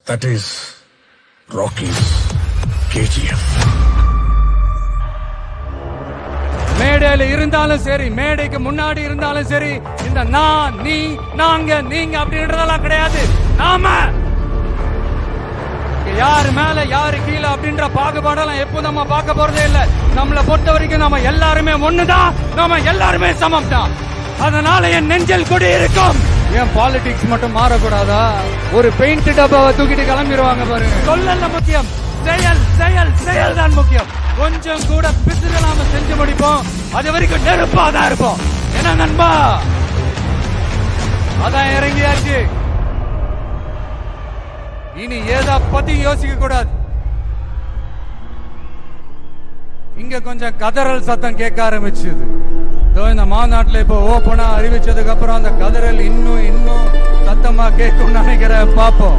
That is Rocky's KGF. மேடையில இருந்தாலும் சரி, மேடைக்கு முன்னாடி இருந்தாலும் சரி, இந்த நான், நீ, நாங்க, நீங்க அப்படின்றதெல்லாம் கிடையாது. நாம யாரு மேல யாரு கீழே அப்படின்ற பாகுபாடெல்லாம் எப்போ நம்ம பார்க்க போறதே இல்ல. நம்மளை பொறுத்த வரைக்கும் நம்ம எல்லாருமே ஒண்ணுதான், நம்ம எல்லாருமே சமம் தான். அதனால என் நெஞ்சில் குடி இருக்கும். ஏன் பாலிடிக்ஸ் மட்டும் மாறக்கூடாதா? ஒரு பெயிண்ட் டப்பாவை தூக்கிட்டு கிளம்பிடுவாங்க பாருங்க. சொல்லல முக்கியம், செயல் செயல் செயல் தான் முக்கியம். கொஞ்சம் கூட பிசுகலாம செஞ்சு முடிப்போம். அது வரைக்கும் நெருப்பா தான் இருப்போம். என்ன நண்பா? அதான் இறங்கியாச்சு. இனி ஏதா பத்தி யோசிக்க கூடாது. இங்க கொஞ்சம் கதறல் சத்தம் கேட்க ஆரம்பிச்சது. இந்த மாநாட்டில் இப்போ ஓப்பனா அறிவிச்சதுக்கு அப்புறம் அந்த கதறல் இன்னும் சத்தமா கேட்கும் நினைக்கிறேன். பாப்போம்.